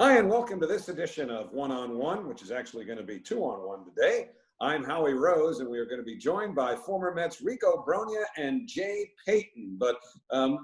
Hi, and welcome to this edition of One on One, which is actually going to be 2-on-1 today. I'm Howie Rose, and we are going to be joined by former Mets Rico Brogna and Jay Payton. But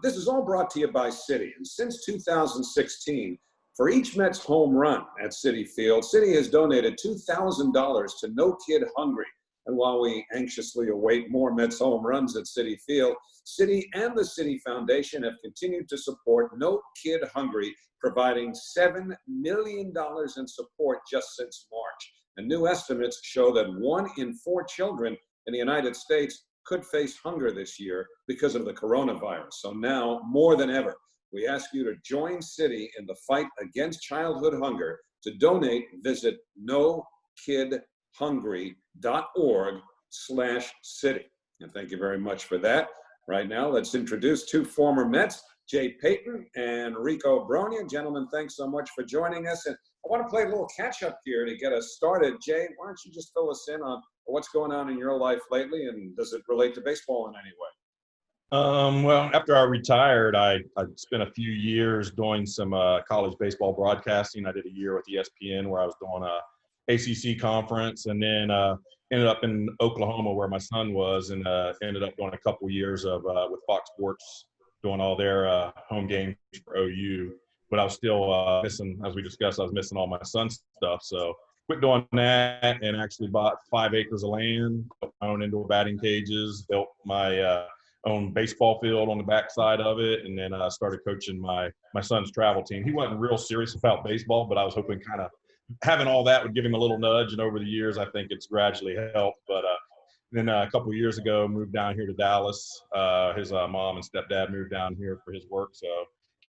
this is all brought to you by Citi. And since 2016, for each Mets home run at Citi Field, Citi has donated $2,000 to No Kid Hungry. And while we anxiously await more Mets home runs at Citi Field, Citi and the Citi Foundation have continued to support No Kid Hungry, providing $7 million in support just since March. And new estimates show that 1 in 4 children in the United States could face hunger this year because of the coronavirus. So now, more than ever, we ask you to join Citi in the fight against childhood hunger. To donate, visit nokidhungry.org/Citi. And thank you very much for that. Right now, let's introduce 2 former Mets, Jay Payton and Rico Brogna. Gentlemen, thanks so much for joining us. And I want to play a little catch-up here to get us started. Jay, why don't you just fill us in on what's going on in your life lately, and does it relate to baseball in any way? Well, after I retired, I spent a few years doing some college baseball broadcasting. I did a year with ESPN where I was doing a ACC conference, and then ended up in Oklahoma where my son was, and ended up doing a couple years of with Fox Sports, doing all their home games for OU. But I was still missing, as we discussed, I was missing all my son's stuff. So quit doing that and actually bought 5 acres of land, built my own indoor batting cages, built my own baseball field on the backside of it, and then started coaching my son's travel team. He wasn't real serious about baseball, but I was hoping kind of having all that would give him a little nudge. And over the years, I think it's gradually helped. But then a couple of years ago, moved down here to Dallas. His mom and stepdad moved down here for his work. So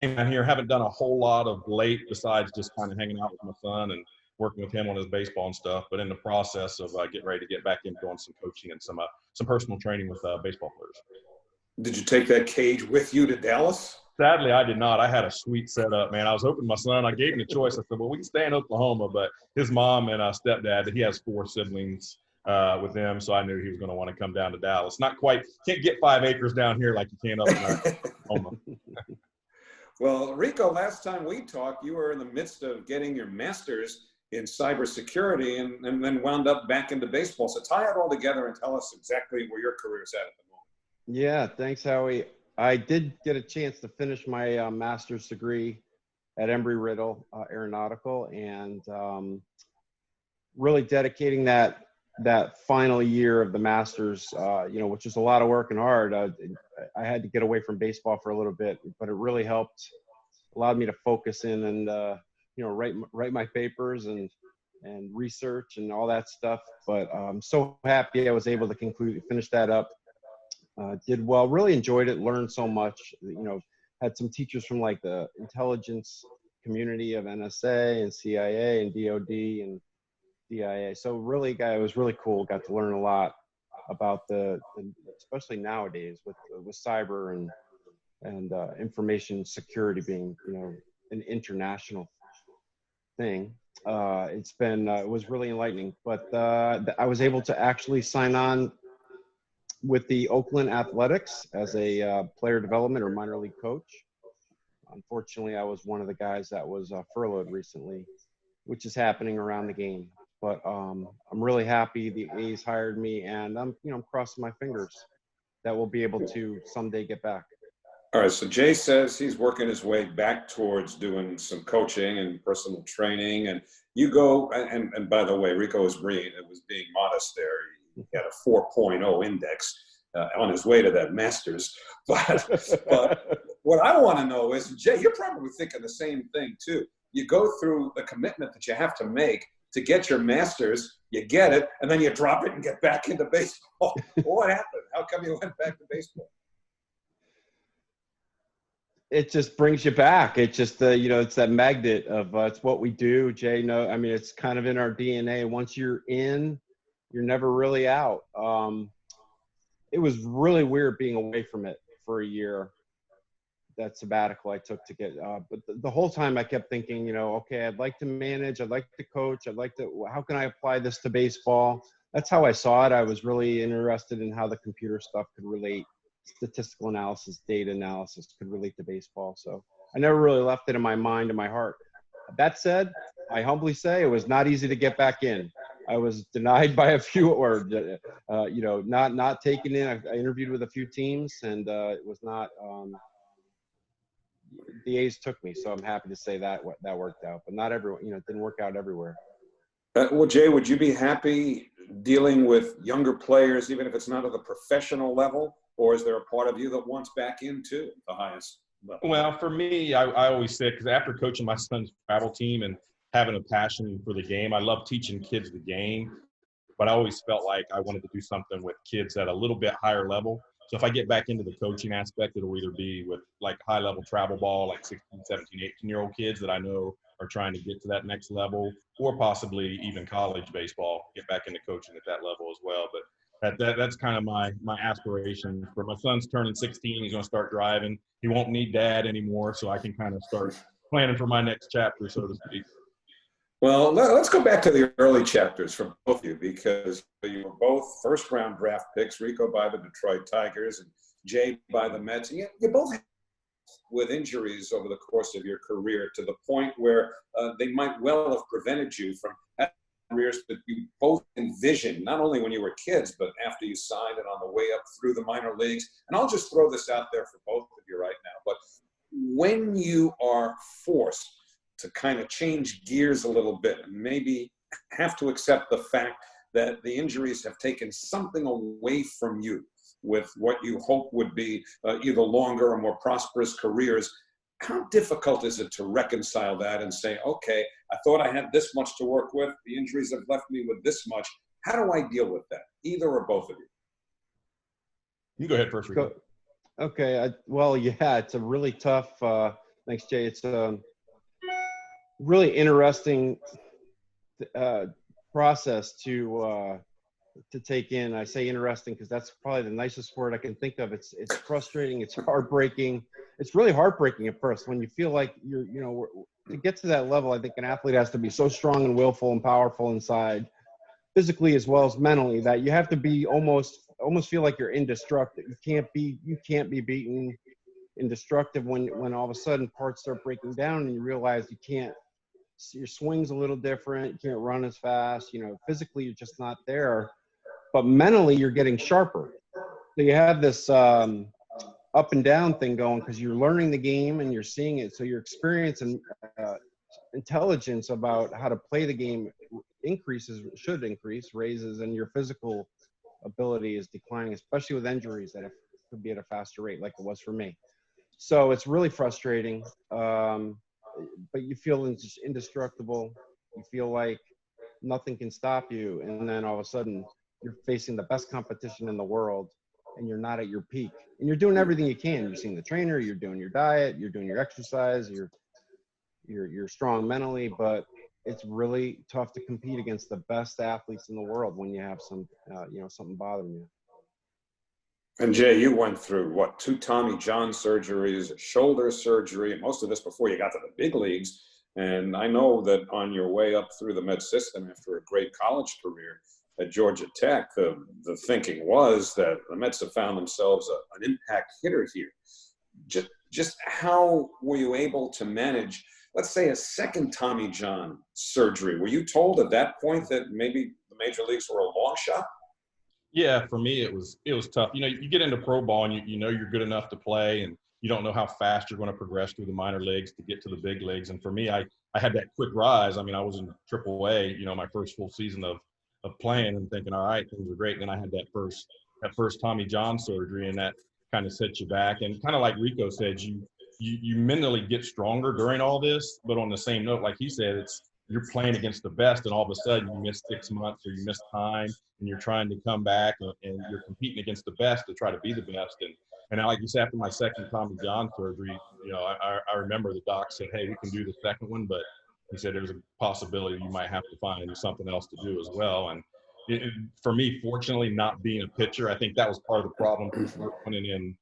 came down here, haven't done a whole lot of late besides just kind of hanging out with my son and working with him on his baseball and stuff. But in the process of getting ready to get back into doing some coaching and some personal training with baseball players. Did you take that cage with you to Dallas? Sadly, I did not. I had a sweet setup, man. I was hoping my son, I gave him the choice. I said, well, we can stay in Oklahoma, but his mom and stepdad, he has 4 siblings with them, so I knew he was going to want to come down to Dallas. Not quite, can't get 5 acres down here like you can up in Oklahoma. Well, Rico, last time we talked, you were in the midst of getting your master's in cybersecurity and then wound up back into baseball. So tie it all together and tell us exactly where your career is at the moment. Yeah, thanks, Howie. I did get a chance to finish my master's degree at Embry-Riddle Aeronautical, and really dedicating that final year of the master's, which was a lot of work and hard. I had to get away from baseball for a little bit, but it really helped, allowed me to focus in and write my papers and research and all that stuff. But I'm so happy I was able to finish that up. Did well, really enjoyed it, learned so much, had some teachers from like the intelligence community of NSA and CIA and DOD and DIA. So really, it was really cool. Got to learn a lot about especially nowadays with cyber and information security being, an international thing. It was really enlightening, but I was able to actually sign on with the Oakland Athletics as a player development or minor league coach. Unfortunately, I was one of the guys that was furloughed recently, which is happening around the game. But I'm really happy the A's hired me, and I'm crossing my fingers that we'll be able to someday get back. All right, so Jay says he's working his way back towards doing some coaching and personal training, and you go, and by the way, Rico was being modest there. He had a 4.0 index on his way to that master's. But what I want to know is, Jay, you're probably thinking the same thing too. You go through the commitment that you have to make to get your master's, you get it, and then you drop it and get back into baseball. What happened? How come you went back to baseball? It just brings you back. It just, it's that magnet of it's what we do, Jay. No, I mean, it's kind of in our DNA. Once you're in, you're never really out. It was really weird being away from it for a year. That sabbatical I took to get, but the whole time I kept thinking, okay, I'd like to manage, I'd like to coach, how can I apply this to baseball? That's how I saw it. I was really interested in how the computer stuff could relate, statistical analysis, data analysis could relate to baseball. So I never really left it in my mind and my heart. That said, I humbly say it was not easy to get back in. I was denied by a few, or not taken in. I interviewed with a few teams, and it was not. The A's took me, so I'm happy to say that worked out. But not everyone, it didn't work out everywhere. Well, Jay, would you be happy dealing with younger players, even if it's not at the professional level, or is there a part of you that wants back into the highest level? Well, for me, I always say, because after coaching my son's travel team and having a passion for the game, I love teaching kids the game, but I always felt like I wanted to do something with kids at a little bit higher level. So if I get back into the coaching aspect, it'll either be with like high-level travel ball, like 16, 17, 18-year-old kids that I know are trying to get to that next level, or possibly even college baseball, get back into coaching at that level as well. But that's kind of my aspiration. For my son's turning 16, he's going to start driving. He won't need dad anymore, so I can kind of start planning for my next chapter, so to speak. Well, let's go back to the early chapters for both of you, because you were both first-round draft picks, Rico by the Detroit Tigers and Jay by the Mets. And you both had with injuries over the course of your career to the point where they might well have prevented you from having careers that you both envisioned, not only when you were kids, but after you signed and on the way up through the minor leagues. And I'll just throw this out there for both of you right now. But when you are forced to kind of change gears a little bit and maybe have to accept the fact that the injuries have taken something away from you with what you hope would be either longer or more prosperous careers, how difficult is it to reconcile that and say, okay, I thought I had this much to work with. The injuries have left me with this much. How do I deal with that? Either or both of you. You go ahead first, Rico. Okay. It's a really tough, thanks, Jay. It's really interesting process to take in. I say interesting because that's probably the nicest word I can think of. It's frustrating. It's heartbreaking. It's really heartbreaking at first when you feel like to get to that level. I think an athlete has to be so strong and willful and powerful inside, physically as well as mentally, that you have to be almost feel like you're indestructible. You can't be beaten, indestructible when all of a sudden parts start breaking down and you realize you can't. Your swing's a little different. You can't run as fast. Physically you're just not there, but mentally you're getting sharper. So you have this up and down thing going because you're learning the game and you're seeing it. So your experience and intelligence about how to play the game should increase, raises, and your physical ability is declining, especially with injuries that could be at a faster rate, like it was for me. So it's really frustrating. But you feel indestructible. You feel like nothing can stop you. And then all of a sudden you're facing the best competition in the world and you're not at your peak. And you're doing everything you can. You're seeing the trainer, you're doing your diet, you're doing your exercise, you're strong mentally, but it's really tough to compete against the best athletes in the world when you have something bothering you. And Jay, you went through, 2 Tommy John surgeries, a shoulder surgery, and most of this before you got to the big leagues. And I know that on your way up through the Met system after a great college career at Georgia Tech, the thinking was that the Mets have found themselves an impact hitter here. Just how were you able to manage, let's say, a second Tommy John surgery? Were you told at that point that maybe the major leagues were a long shot? Yeah, for me, it was tough. You get into pro ball and you know you're good enough to play, and you don't know how fast you're going to progress through the minor leagues to get to the big leagues. And for me, I had that quick rise. I mean, I was in AAA, my first full season of playing and thinking, all right, things are great. And then I had that first Tommy John surgery, and that kind of set you back. And kind of like Rico said, you mentally get stronger during all this, but on the same note, like he said, you're playing against the best, and all of a sudden you miss 6 months or you miss time, and you're trying to come back, and you're competing against the best to try to be the best. And like you said, after my second Tommy John surgery, I remember the doc said, hey, we can do the second one, but he said there's a possibility you might have to find something else to do as well. And for me, fortunately, not being a pitcher, I think that was part of the problem running in,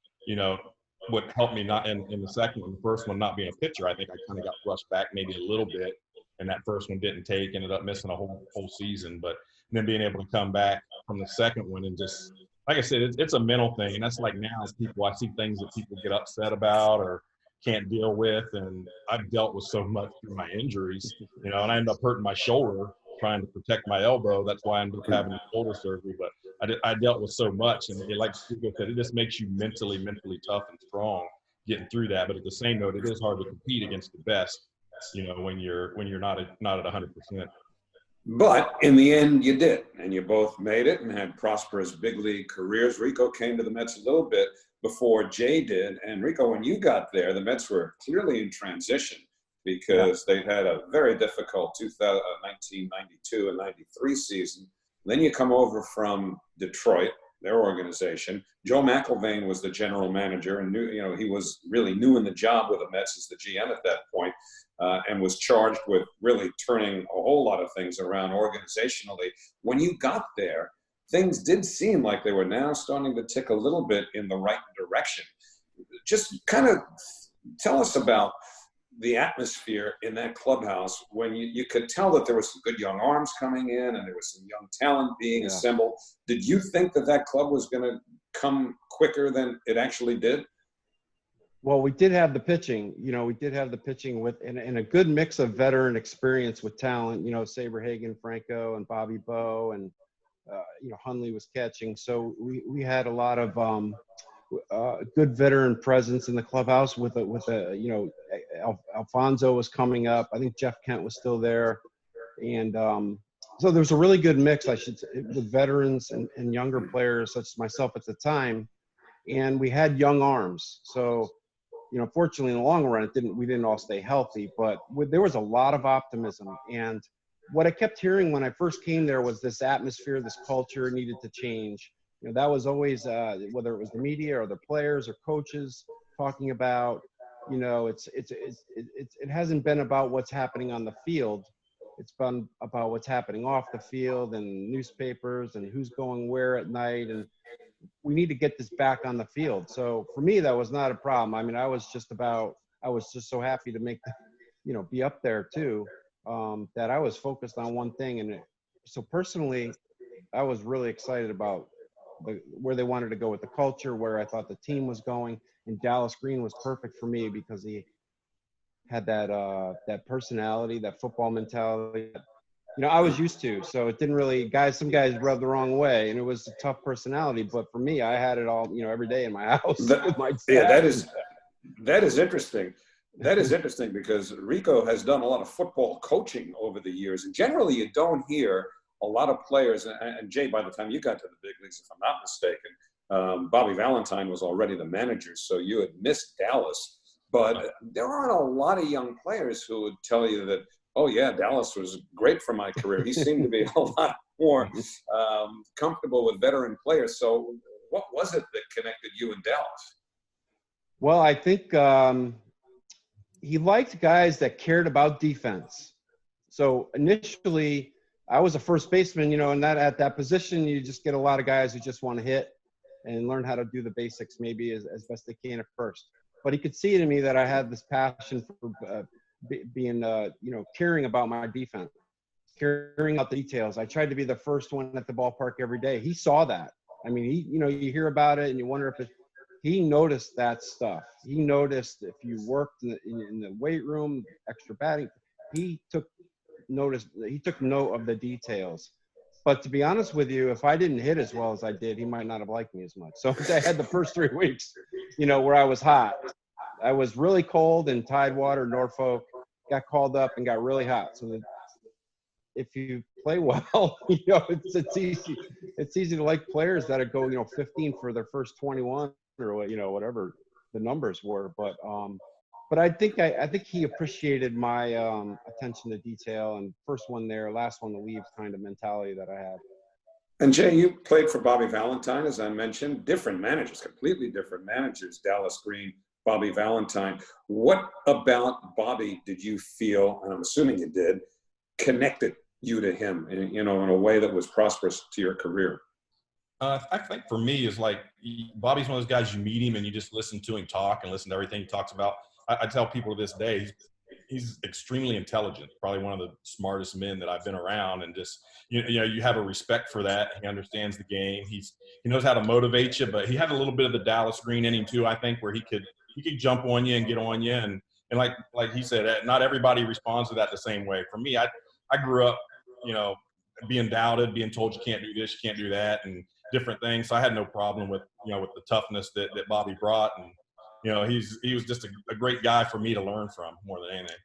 what helped me not in the second one. The first one, not being a pitcher, I think I kind of got rushed back maybe a little bit. And that first one didn't take, ended up missing a whole season. But then being able to come back from the second one and just, like I said, it's a mental thing. And that's like now, as people, I see things that people get upset about or can't deal with. And I've dealt with so much through my injuries, and I ended up hurting my shoulder trying to protect my elbow. That's why I ended up having shoulder surgery. But I dealt with so much, and like Rico said, it just makes you mentally tough and strong getting through that. But at the same note, it is hard to compete against the best, when you're not at 100%. But in the end, you did, and you both made it and had prosperous big league careers. Rico came to the Mets a little bit before Jay did. And Rico, when you got there, the Mets were clearly in transition because they had a very difficult 1992 and 93 season. Then you come over from Detroit, their organization. Joe McIlvaine was the general manager, and he was really new in the job with the Mets as the GM at that point, and was charged with really turning a whole lot of things around organizationally. When you got there, things did seem like they were now starting to tick a little bit in the right direction. Just kind of tell us about the atmosphere in that clubhouse when you could tell that there was some good young arms coming in and there was some young talent being assembled. Did you think that club was going to come quicker than it actually did? Well, we did have the pitching. We did have the pitching with and a good mix of veteran experience with talent. Saberhagen, Franco, and Bobby Bowe, and Hundley was catching. So we had a lot of good veteran presence in the clubhouse with Alfonso was coming up. I think Jeff Kent was still there. And so there was a really good mix, I should say, with veterans and younger players such as myself at the time. And we had young arms. So, fortunately in the long run, we didn't all stay healthy, but there was a lot of optimism. And what I kept hearing when I first came there was this atmosphere, this culture needed to change. That was always, whether it was the media or the players or coaches talking about, it hasn't been about what's happening on the field. It's been about what's happening off the field and newspapers and who's going where at night. And we need to get this back on the field. So for me, that was not a problem. I mean, I was just so happy to make, be up there too, that I was focused on one thing. And so personally, I was really excited about where they wanted to go with the culture, where I thought the team was going. And Dallas Green was perfect for me because he had that personality, that football mentality that, I was used to. So it didn't really, some guys rubbed the wrong way, and it was a tough personality. But for me, I had it all, every day in my house with my dad. Yeah, that is interesting. That is interesting because Rico has done a lot of football coaching over the years. And generally, you don't hear a lot of players. And Jay, by the time you got to the big leagues, if I'm not mistaken, Bobby Valentine was already the manager. So you had missed Dallas. But there aren't a lot of young players who would tell you that, oh, yeah, Dallas was great for my career. He seemed to be a lot more comfortable with veteran players. So what was it that connected you and Dallas? Well, I think he liked guys that cared about defense. So initially, I was a first baseman, and that at that position, you just get a lot of guys who just want to hit and learn how to do the basics maybe as best they can at first. But he could see in me that I had this passion for being, caring about my defense, caring about the details. I tried to be the first one at the ballpark every day. He saw that. I mean, you hear about it and you wonder if he noticed that stuff. He noticed if you worked in the weight room, extra batting, he took note of the details. But to be honest with you, if I didn't hit as well as I did, he might not have liked me as much. So I had the first 3 weeks, where I was hot. I was really cold in Tidewater, Norfolk, got called up and got really hot. So if you play well, it's easy. It's easy to like players that go, 15 for their first 21 or whatever the numbers were. But I think he appreciated my attention to detail and first one there, last one to leave kind of mentality that I had. And Jay, you played for Bobby Valentine, as I mentioned, different managers, completely different managers, Dallas Green, Bobby Valentine. What about Bobby did you feel, and I'm assuming you did, connected you to him in a way that was prosperous to your career? I think for me is like Bobby's one of those guys, you meet him and you just listen to him talk and listen to everything he talks about. I tell people to this day, he's extremely intelligent, probably one of the smartest men that I've been around. And just, you have a respect for that. He understands the game. He knows how to motivate you, but he had a little bit of the Dallas Green in him too, I think, where he could could jump on you and get on you. And like he said, not everybody responds to that the same way. For me, I grew up, being doubted, being told you can't do this, you can't do that, and different things. So I had no problem with the toughness that Bobby brought. And, he was just a great guy for me to learn from more than anything.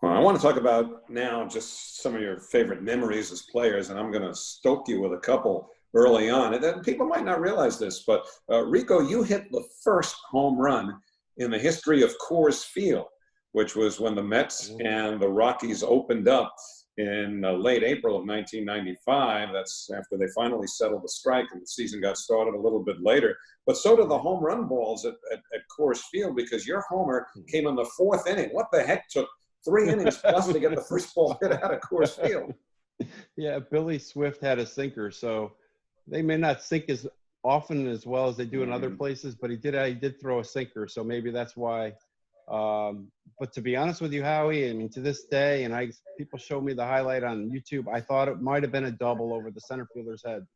Well, I want to talk about now just some of your favorite memories as players, and I'm going to stoke you with a couple early on. And then people might not realize this, but Rico, you hit the first home run in the history of Coors Field, which was when the Mets and the Rockies opened up in late April of 1995. That's after they finally settled the strike and the season got started a little bit later. But so did the home run balls at Coors Field, because your homer came in the fourth inning. What the heck took 3 innings plus to get the first ball hit out of Coors Field? Yeah, Billy Swift had a sinker, so they may not sink as often as well as they do in other places, but he did throw a sinker, so maybe that's why. But to be honest with you, Howie, I mean, to this day, and people showed me the highlight on YouTube, I thought it might have been a double over the center fielder's head.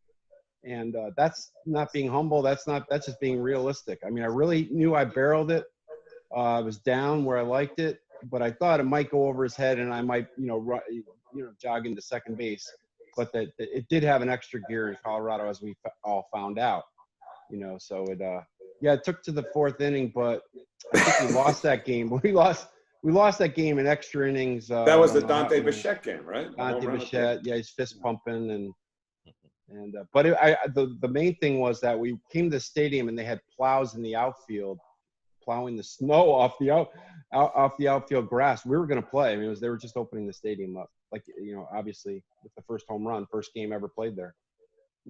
And that's not being humble. That's just being realistic. I mean, I really knew I barreled it. I was down where I liked it, but I thought it might go over his head and I might, jog into second base. But that it did have an extra gear in Colorado, as we all found out. So it took to the fourth inning, but I think we lost that game. We lost that game in extra innings. That was the Dante Bichette game, right? Dante Bichette, yeah, he's fist pumping but the main thing was that we came to the stadium and they had plows in the outfield, plowing the snow off the outfield grass. We were going to play. I mean, they were just opening the stadium up, obviously with the first home run, first game ever played there.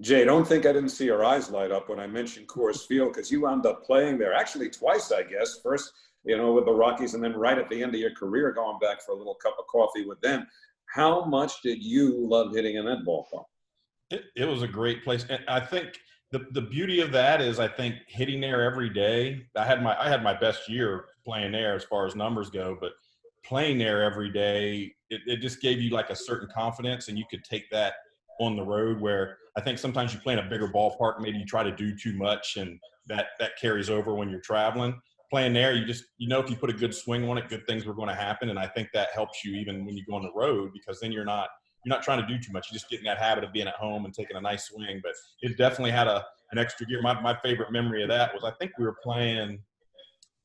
Jay, don't think I didn't see your eyes light up when I mentioned Coors Field, because you wound up playing there actually twice, I guess. First, with the Rockies, and then right at the end of your career, going back for a little cup of coffee with them. How much did you love hitting in that ballpark? It was a great place. And I think the beauty of that is, I think, hitting there every day. I had my best year playing there as far as numbers go, but playing there every day, it just gave you like a certain confidence, and you could take that on the road, where I think sometimes you play in a bigger ballpark, maybe you try to do too much, and that carries over when you're traveling. Playing there, if you put a good swing on it, good things were going to happen. And I think that helps you even when you go on the road, because then you're not trying to do too much. You're just getting that habit of being at home and taking a nice swing. But it definitely had an extra gear. My favorite memory of that was, I think we were playing,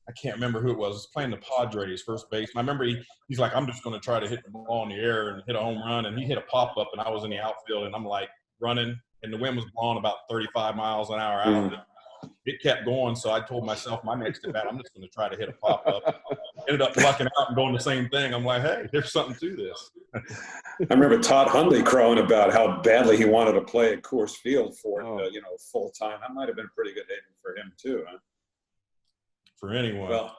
I can't remember who it was playing the Padres, first base. I remember he's like, I'm just going to try to hit the ball in the air and hit a home run. And he hit a pop-up, and I was in the outfield, and I'm like running, and the wind was blowing about 35 miles an hour out. It kept going, so I told myself my next at bat, I'm just going to try to hit a pop-up. Ended up lucking out and doing the same thing. I'm like, hey, there's something to this. I remember Todd Hundley crowing about how badly he wanted to play at Coors Field for full time. That might have been pretty good hitting for him too, huh? For anyone. Well,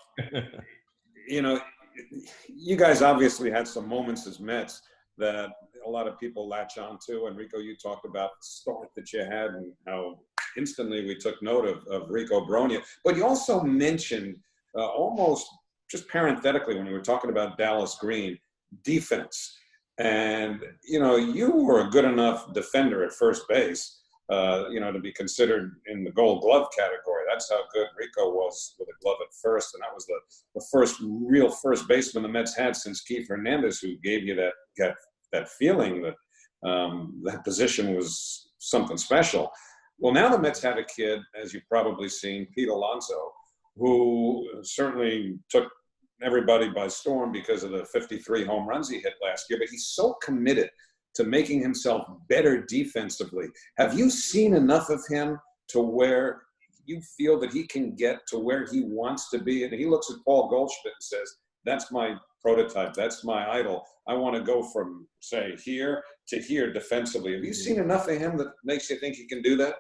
you guys obviously had some moments as Mets that a lot of people latch on to. And Rico, you talked about the start that you had and how instantly we took note of Rico Brogna. But you also mentioned almost just parenthetically, when you were talking about Dallas Green, defense. And, you were a good enough defender at first base, to be considered in the Gold Glove category. That's how good Rico was with a glove at first. And that was the first real first baseman the Mets had since Keith Hernandez, who gave you that feeling that that position was something special. Well, now the Mets have a kid, as you've probably seen, Pete Alonso, who certainly took everybody by storm because of the 53 home runs he hit last year, but he's so committed to making himself better defensively. Have you seen enough of him to where you feel that he can get to where he wants to be? And he looks at Paul Goldschmidt and says, that's my prototype, that's my idol. I want to go from, say, here to here defensively. Have you seen enough of him that makes you think he can do that?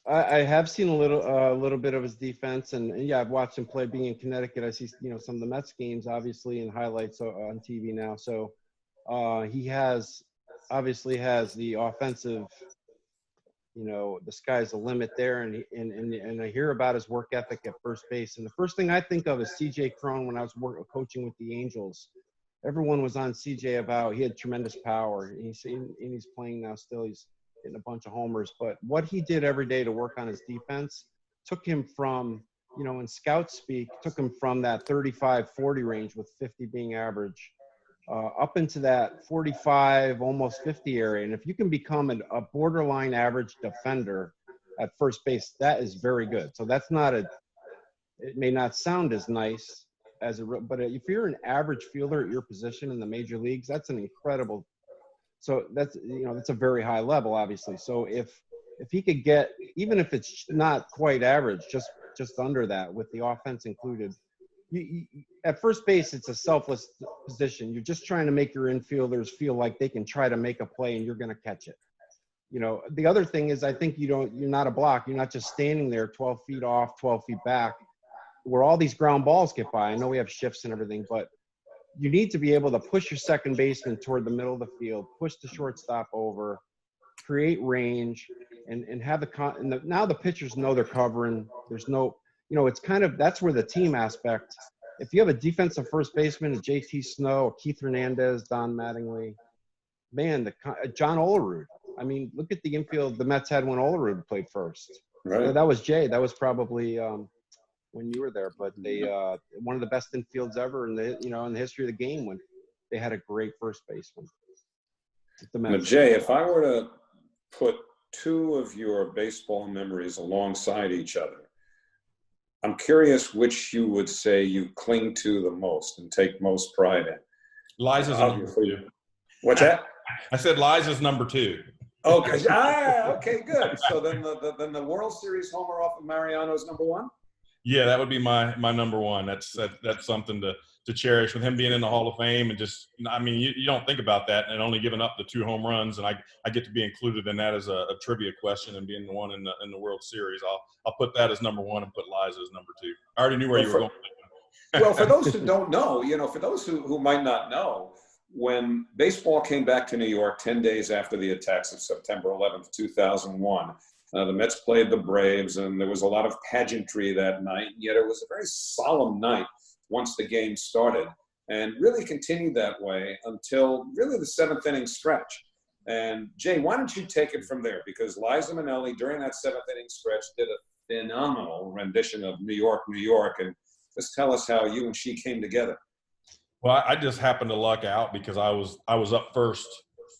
I have seen a little bit of his defense, and yeah, I've watched him play. Being in Connecticut, I see some of the Mets games, obviously, in highlights on TV now. So he obviously has the offensive. The sky's the limit there, and I hear about his work ethic at first base. And the first thing I think of is C.J. Cron when I was coaching with the Angels. Everyone was on C.J. about he had tremendous power, and he's playing now still. He's hitting a bunch of homers, but what he did every day to work on his defense took him from in scout speak, took him from that 35-40 range with 50 being average up into that 45, almost 50 area. And if you can become a borderline average defender at first base, that is very good. So that's not it may not sound as nice as but if you're an average fielder at your position in the major leagues, that's an incredible. So that's a very high level, obviously. So if he could get, even if it's not quite average, just under that with the offense included, you at first base, it's a selfless position. You're just trying to make your infielders feel like they can try to make a play and you're going to catch it. The other thing is, I think you're not a block. You're not just standing there 12 feet off, 12 feet back, where all these ground balls get by. I know we have shifts and everything, but you need to be able to push your second baseman toward the middle of the field, push the shortstop over, create range, and have now the pitchers know they're covering. There's no, it's kind of, that's where the team aspect. If you have a defensive first baseman, a JT Snow, a Keith Hernandez, Don Mattingly, man, John Olerud. I mean, look at the infield the Mets had when Olerud played first. Right. That was Jay. That was probably when you were there. But they one of the best infields ever in the history of the game when they had a great first baseman. Now, Jay, if I were to put two of your baseball memories alongside each other, I'm curious which you would say you cling to the most and take most pride in. Liza's number 2. What's that? I said Liza's number 2. Okay. Okay, good. So then the World Series homer off of Mariano's number 1? Yeah, that would be my number 1. That's something to cherish with him being in the Hall of Fame. And just, I mean, you don't think about that, and only giving up the 2 home runs, and I get to be included in that as a trivia question, and being the one in the World Series. I'll put that as number 1 and put Liza as number 2. I already knew where you were going. Well, for those who don't know, for those who might not know, when baseball came back to New York 10 days after the attacks of September 11th, 2001, the Mets played the Braves, and there was a lot of pageantry that night, yet it was a very solemn night once the game started, and really continued that way until really the 7th inning stretch. And Jay, why don't you take it from there? Because Liza Minnelli, during that 7th inning stretch, did a phenomenal rendition of New York, New York, and just tell us how you and she came together. Well, I just happened to luck out because I was up first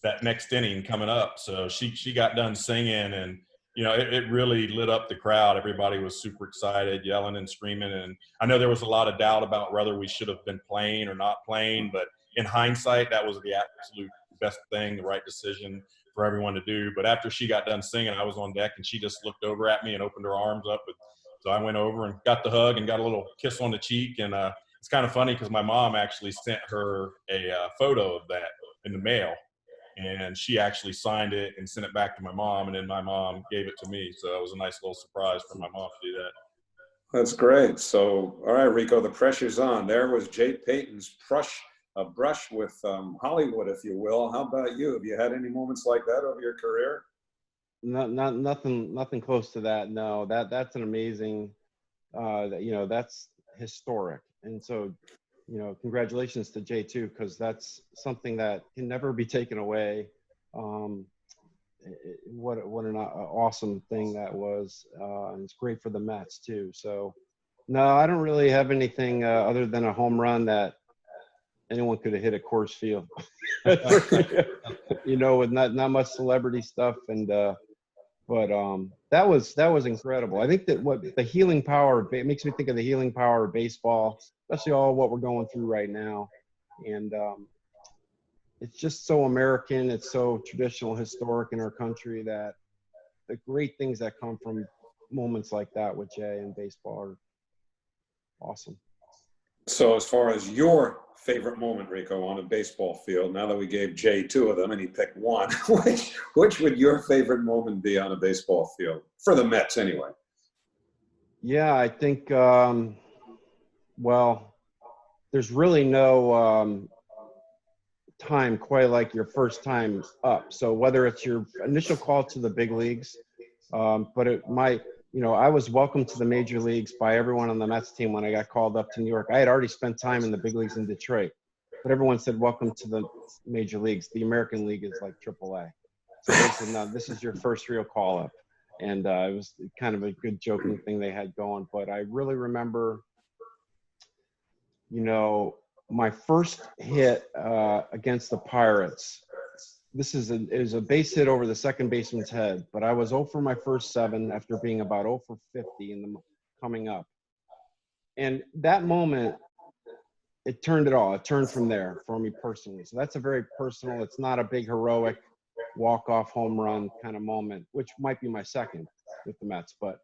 that next inning coming up. So she got done singing, and it really lit up the crowd. Everybody was super excited, yelling and screaming. And I know there was a lot of doubt about whether we should have been playing or not playing, but in hindsight, that was the absolute best thing, the right decision for everyone to do. But after she got done singing, I was on deck, and she just looked over at me and opened her arms up. So I went over and got the hug and got a little kiss on the cheek. And it's kind of funny because my mom actually sent her a photo of that in the mail. And she actually signed it and sent it back to my mom, and then my mom gave it to me. So it was a nice little surprise for my mom to do that. That's great. So, all right, Rico, the pressure's on. There was Jay Payton's brush with Hollywood, if you will. How about you? Have you had any moments like that over your career? Nothing close to that. No, that's an amazing. That's historic, and so. Congratulations to Jay too, because that's something that can never be taken away. What an awesome thing that was, and it's great for the Mets too. So, no, I don't really have anything other than a home run that anyone could have hit at Coors Field. With not much celebrity stuff, and but that was incredible. I think that what the healing power, it makes me think of the healing power of baseball, especially all what we're going through right now. And it's just so American. It's so traditional, historic in our country, that the great things that come from moments like that with Jay and baseball are awesome. So as far as your favorite moment, Rico, on a baseball field, now that we gave Jay 2 of them and he picked one, which would your favorite moment be on a baseball field? For the Mets, anyway. Yeah, I think, there's really no time quite like your first time up. So whether it's your initial call to the big leagues, I was welcomed to the major leagues by everyone on the Mets team when I got called up to New York. I had already spent time in the big leagues in Detroit, but everyone said, welcome to the major leagues. The American League is like AAA. So they said, no, this is your first real call up. And it was kind of a good joking thing they had going. But I really remember, my first hit against the Pirates. This is a base hit over the second baseman's head, but I was 0 for my first 7 after being about 0 for 50 in the coming up. And that moment, it turned it all. It turned from there for me personally. So that's a very personal, it's not a big heroic walk-off home run kind of moment, which might be my second with the Mets. But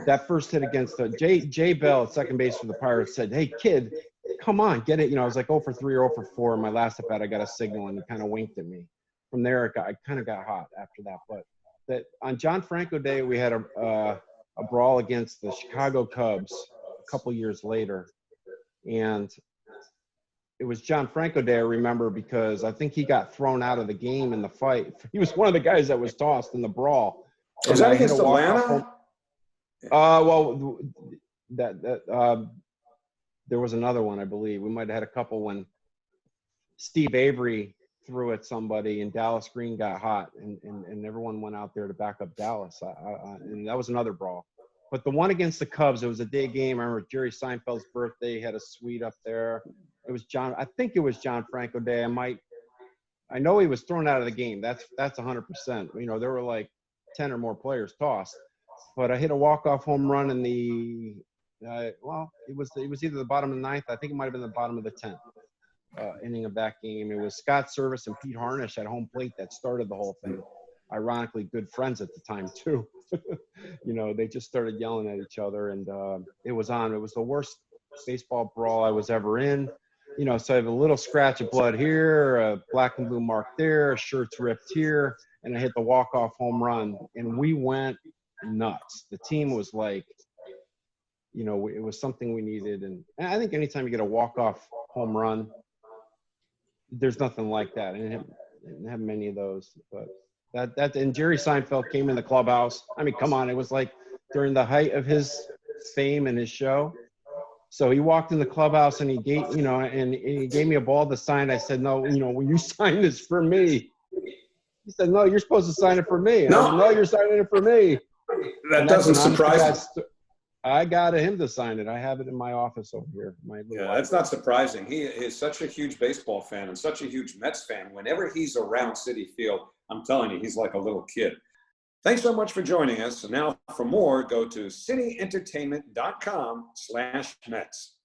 that first hit against the Jay Bell at second base for the Pirates said, "Hey, kid, come on, get it." I was like 0 for 3 or 0 for 4. My last at bat, I got a signal, and he kind of winked at me. From there, I kind of got hot after that. But that on John Franco Day, we had a brawl against the Chicago Cubs a couple years later. And it was John Franco Day, I remember, because I think he got thrown out of the game in the fight. He was one of the guys that was tossed in the brawl. Was that against Atlanta? Well, there was another one, I believe. We might have had a couple when Steve Avery threw at somebody and Dallas Green got hot, and everyone went out there to back up Dallas. And that was another brawl. But the one against the Cubs, it was a day game. I remember Jerry Seinfeld's birthday. He had a suite up there. It was I think it was John Franco Day. I know he was thrown out of the game. That's 100%. There were like 10 or more players tossed. But I hit a walk-off home run in the it was either the bottom of the 9th. I think it might have been the bottom of the 10th inning of that game. It was Scott Service and Pete Harnish at home plate that started the whole thing. Ironically, good friends at the time too. They just started yelling at each other, and it was on. It was the worst baseball brawl I was ever in. So I have a little scratch of blood here, a black and blue mark there, a shirt's ripped here, and I hit the walk-off home run, and we went nuts. The team was like, it was something we needed, and I think anytime you get a walk-off home run, there's nothing like that. And I didn't have many of those, but and Jerry Seinfeld came in the clubhouse. I mean, come on, it was like during the height of his fame and his show. So he walked in the clubhouse and he gave, and he gave me a ball to sign. I said, "No, will you sign this for me?" He said, "No, you're supposed to sign it for me." And I said, "No, you're signing it for me." That doesn't surprise me. I got him to sign it. I have it in my office over here. That's not surprising. He is such a huge baseball fan and such a huge Mets fan. Whenever he's around Citi Field, I'm telling you, he's like a little kid. Thanks so much for joining us. And now for more, go to cityentertainment.com/Mets.